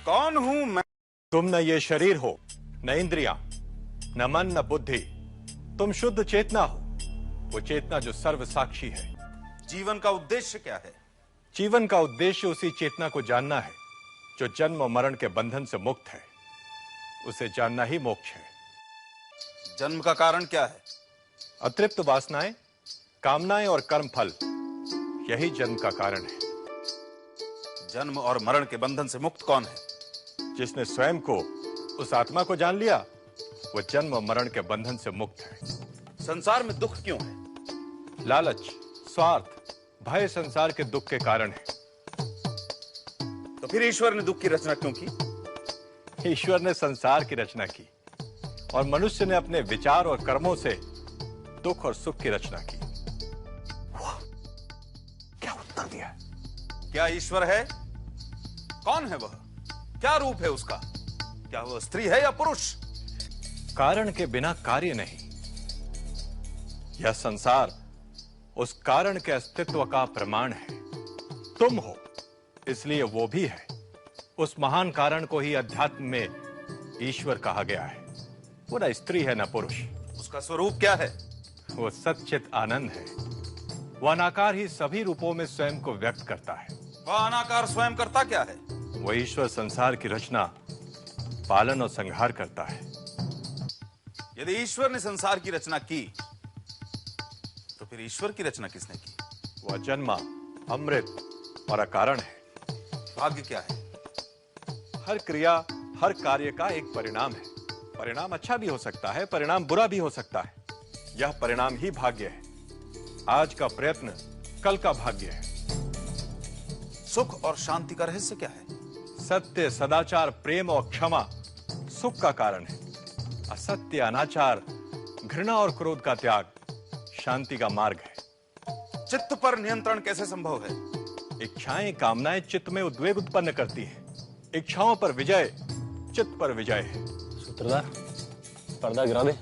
कौन हूं मैं? तुम न ये शरीर हो, न इंद्रियां, न मन, न बुद्धि। तुम शुद्ध चेतना हो, वो चेतना जो सर्व साक्षी है। जीवन का उद्देश्य क्या है? जीवन का उद्देश्य उसी चेतना को जानना है जो जन्म और मरण के बंधन से मुक्त है। उसे जानना ही मोक्ष है। जन्म का कारण क्या है? अतृप्त वासनाएं, कामनाएं और कर्म फल, यही जन्म का कारण है। जन्म और मरण के बंधन से मुक्त कौन है? जिसने स्वयं को, उस आत्मा को जान लिया, वो जन्म और मरण के बंधन से मुक्त है। संसार में दुख क्यों है? लालच, स्वार्थ, भय संसार के दुख के कारण है। तो फिर ईश्वर ने दुख की रचना क्यों की? ईश्वर ने संसार की रचना की और मनुष्य ने अपने विचार और कर्मों से दुख और सुख की रचना की। क्या उत्तर दिया? क्या ईश्वर है? कौन है वह? क्या रूप है उसका? क्या वह स्त्री है या पुरुष? कारण के बिना कार्य नहीं। यह संसार उस कारण के अस्तित्व का प्रमाण है। तुम हो, इसलिए वो भी है। उस महान कारण को ही अध्यात्म में ईश्वर कहा गया है। वो न स्त्री है न पुरुष। उसका स्वरूप क्या है? वो सच्चित आनंद है। वह अनाकार ही सभी रूपों में स्वयं को व्यक्त करता है। वह अनाकार स्वयं करता क्या है? वो ईश्वर संसार की रचना, पालन और संहार करता है। यदि ईश्वर ने संसार की रचना की, तो फिर ईश्वर की रचना किसने की? वह जन्मा, अमृत और अकारण है। भाग्य क्या है? हर क्रिया, हर कार्य का एक परिणाम है। परिणाम अच्छा भी हो सकता है, परिणाम बुरा भी हो सकता है। यह परिणाम ही भाग्य है। आज का प्रयत्न कल का भाग्य है। सुख और शांति का रहस्य क्या है? सत्य, सदाचार, प्रेम और क्षमा सुख का कारण है। असत्य, अनाचार, घृणा और क्रोध का त्याग शांति का मार्ग है। चित्त पर नियंत्रण कैसे संभव है? इच्छाएं, कामनाएं चित्त में उद्वेग उत्पन्न करती हैं। इच्छाओं पर विजय चित्त पर विजय है। सूत्रधार, पर्दा गिरा दे।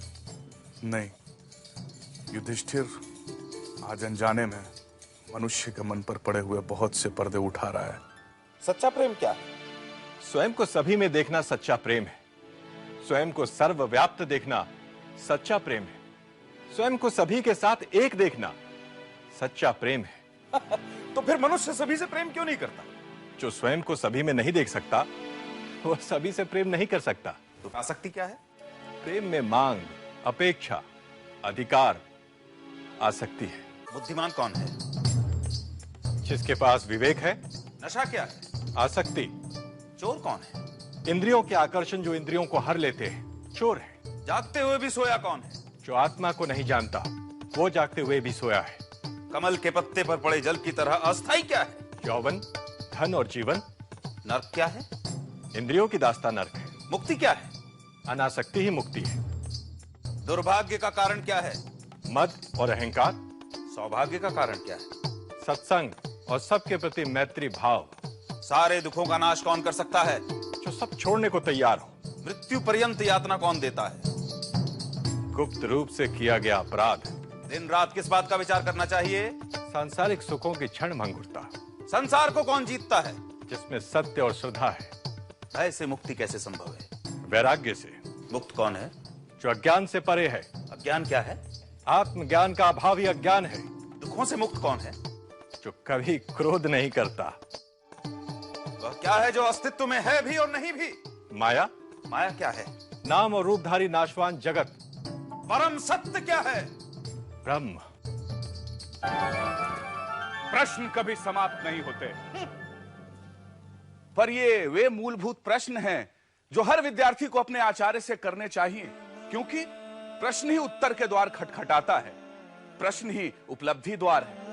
नहीं, युधिष्ठिर आज अनजाने में मनुष्य के मन पर पड़े हुए बहुत से पर्दे उठा रहा है। सच्चा प्रेम क्या है? स्वयं को सभी में देखना सच्चा प्रेम है। स्वयं को सर्वव्याप्त देखना सच्चा प्रेम है। स्वयं को सभी के साथ एक देखना सच्चा प्रेम है। तो फिर मनुष्य सभी से प्रेम क्यों नहीं करता? जो स्वयं को सभी में नहीं देख सकता, वह सभी से प्रेम नहीं कर सकता। तो आसक्ति क्या है? प्रेम में मांग, अपेक्षा, अधिकार, आसक्ति है। बुद्धिमान कौन है? जिसके पास विवेक है। नशा क्या है? आसक्ति। चोर कौन है? इंद्रियों के आकर्षण जो इंद्रियों को हर लेते हैं, चोर है। जागते हुए भी सोया कौन है? जो आत्मा को नहीं जानता, वो जागते हुए भी सोया है। कमल के पत्ते पर पड़े जल की तरह अस्थाई क्या है? यौवन, धन और जीवन। नर्क क्या है? इंद्रियों की दास्ता नर्क है। मुक्ति क्या है? अनासक्ति ही मुक्ति है। दुर्भाग्य का कारण क्या है? मद और अहंकार। सौभाग्य का कारण क्या है? सत्संग और सबके प्रति मैत्री भाव। सारे दुखों का नाश कौन कर सकता है? जो सब छोड़ने को तैयार हो। मृत्यु पर्यंत यातना कौन देता है? गुप्त रूप से किया गया अपराध। दिन रात किस बात का विचार करना चाहिए? सांसारिक सुखों की क्षण भंगुरता। संसार को कौन जीतता है? जिसमें सत्य और श्रद्धा है। भय से मुक्ति कैसे संभव है? वैराग्य से। मुक्त कौन है? जो अज्ञान से परे है। अज्ञान क्या है? आत्मज्ञान का अभाव ही अज्ञान है। दुखों से मुक्त कौन है? जो कभी क्रोध नहीं करता। वह क्या है जो अस्तित्व में है भी और नहीं भी? माया। माया क्या है? नाम और रूपधारी नाशवान जगत। परम सत्य क्या है? ब्रह्म। प्रश्न कभी समाप्त नहीं होते, पर ये वे मूलभूत प्रश्न हैं जो हर विद्यार्थी को अपने आचार्य से करने चाहिए, क्योंकि प्रश्न ही उत्तर के द्वार खटखटाता है। प्रश्न ही उपलब्धि द्वार है।